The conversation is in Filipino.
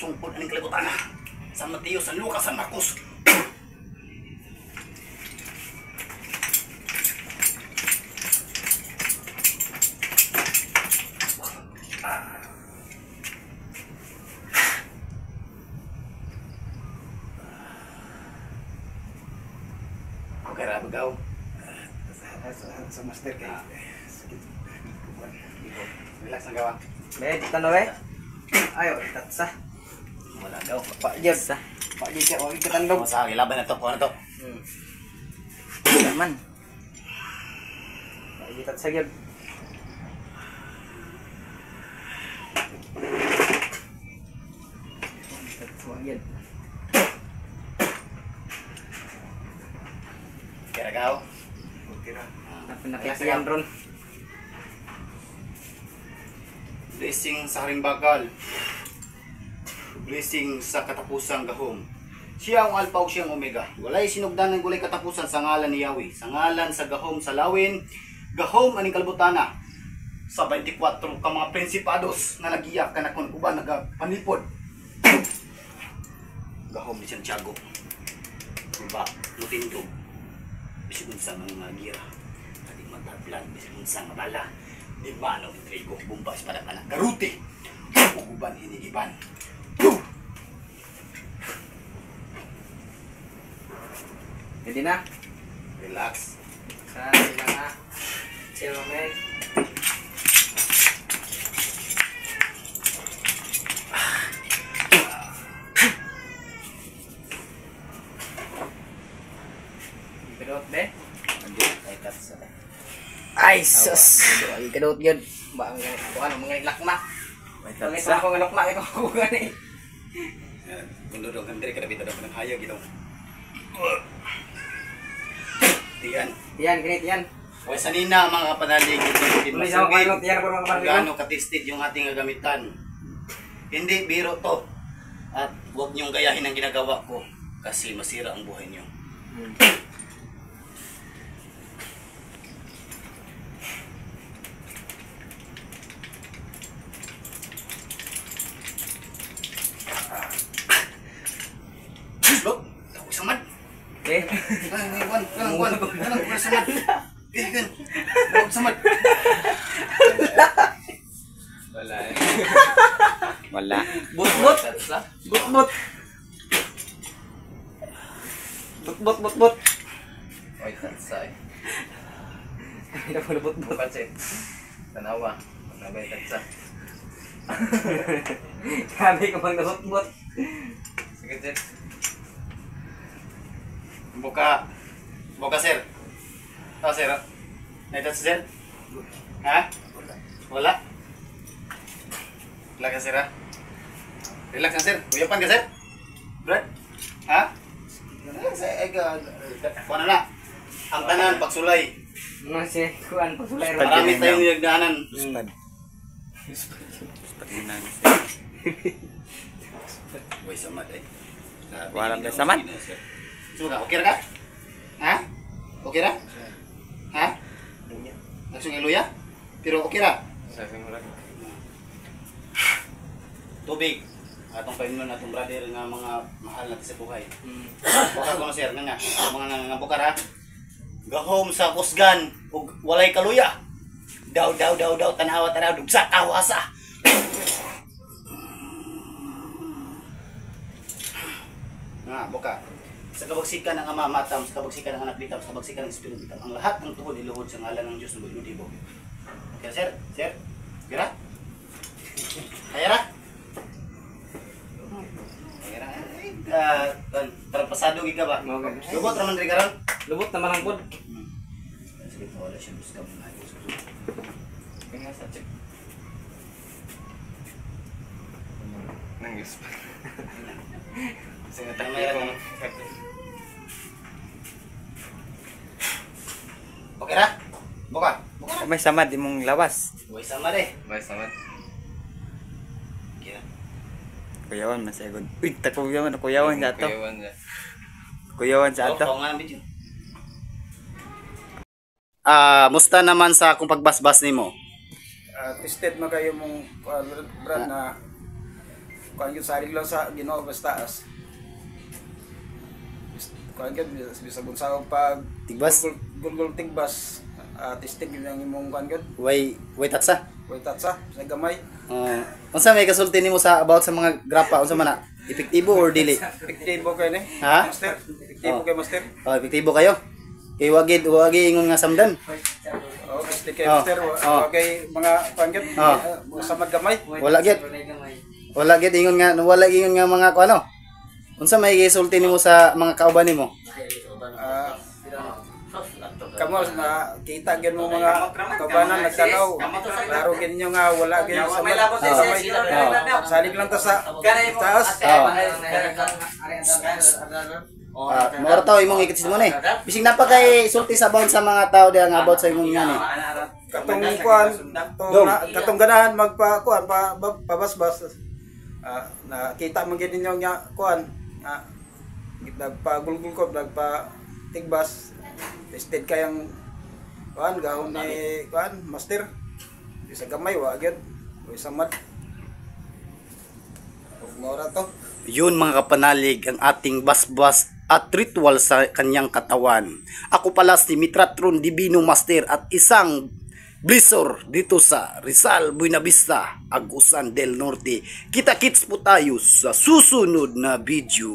sungkod aning kalibutan. San Mateo, San Lucas, San Marcos. Okay ra bagaw. Sa master kay sakit. Relax ang gawa. Be, tanong be. Ayo, tatsa. Wala daw. Pak jud sa. Pak jud ka wag kitandog. Masa gilaban na to, kuha na to. Naman. Pak jud tatsa jud. Tatsa jud. Kira gaw. Kira. Napinakyayan ron. Blessing sa haring bakal. Blessing sa katapusang gahom. Siya ang alpha ug siya ang omega. Walay sinugdanan gulay katapusan sa ngalan ni Yahweh. Sa ngalan sa gahom sa lawin, gahom aning kalibutana. Sa 24 ka mga prinsipados nga nagiyak kanakon uban nagapanipod. Gahom ni Santiago. Diba? Lutindog. Bisig unsa mga gira. Kadi mataplan bisig unsa nga bala. Di mano intrigo bumbas pada anak garuti. Uguban hinigiban. Jadi na. Relax. Sa sila na. Chill man. Kedot be. Ay tatsa. Ay sus. Ay kedot yun. Ba ang kuan mga lakma. Ay Pangit tatsa. ko ng lakma ito ko gani. Kundo dong kan dari kada bita dong hayag gitu. Tiyan. Yan ganit yan. O sanina mga kapanalig ito din May sa masugid. pilot yan ko mga kapanalig. Gaano katisted yung ating gagamitan. Hindi biro to. At huwag niyong gayahin ang ginagawa ko kasi masira ang buhay niyo. Look, ako samad. Eh. Kanang samad. Eh kan. Ako samad. Wala. Wala. But. But. Oy, tansay. Hindi na but. Bukan sih. Tanawa. Nabay tansa. Kami ko pang but. Sige, sir. Buka. Buka sir. Oh sir. Naitat sir. Ha? Wala. Wala ka sir ha? Relax na sir. Uyapan ka sir. Brad. Ha? Relax kuha na na. Ang tanan pagsulay. Masih kuan pagsulay ron. Marami tayong niyagdaanan. Pagminan. Uy, samad eh. Walang na samad. Suka, okay ra ka? Ha? Okay ra? Ha? Langsung iluya? Pero okay ra? Sa simula. Tubig. Atong painom atong brother nga mga mahal natin sa buhay. Baka ko na sir nga mga nangabukar ha. Gahom sa kusgan ug walay kaluya. Daw tanawa dugsa kawasa. Nga buka. Sa kabagsikan ng Ama matam, sa kabagsikan ng Anak bitam, sa kabagsikan ng Espiritu bitam, ang lahat ng tuhod iluhod sa ngalan ng Diyos ng Ludibo. Okay sir? Sir? Kira? Kaya ra? Terpasado giga ba? Mo gan. Lubot raman ri karon. Lubot naman ang pod. Sige po wala siya gusto mo na. Kaya sa check. Nangis pa. Sige tama ra. Okay ra? Buka. Buka ra. May samad imong lawas. Uy sama deh. May samad. Kira. Kuyawan masaygon. Uy, takuyawan, kuyawan sa ato. Kuyawan na. Kuyawan sa ato. Oo nga video. Musta naman sa kung pagbasbas nimo? Tested mo kayo mong brand na kuan gyud salig lang sa Ginoo basta as kuan gyud bisa bunsa pag Tigbas? gulgul tigbas testing gyud ang imong kuan gyud Way tatsa. way tatsa sa gamay Unsa may kasulti nimo sa about sa mga grapa unsa man na? Epektibo or dili? epektibo kay ni Ha? master epektibo kay master Epektibo kayo. Kay wagi ingon nga samdan. gusto kay master kay mga kuan gyud sa gamay Wala gyud. Wala gyud ingon nga mga kuano. Unsa may gisulti nimo sa mga kauban nimo? kamo na kita gyud mo mga kabanan nagtanaw laro gyud nyo nga wala gyud sa gamay salig lang ta sa taas Moro taw imong ikit mo ni. Bising napa kay sulti sa about sa mga tao diha nga about sa imong nga ni. katong kuan katong ganahan magpa kuan pabasbas nakita man gyud ninyo nga kuan nagpagulgul ko nagpa tigbas tested kayang kuan gahon ni kuan master sa gamay wa gyud way samad mora to Yun mga kapanalig ang ating basbas at ritual sa kanyang katawan. Ako pala si Mitratron Divino Master at isang Blizzard dito sa Rizal, Buena Vista, Agusan del Norte. Kita-kits po tayo sa susunod na video.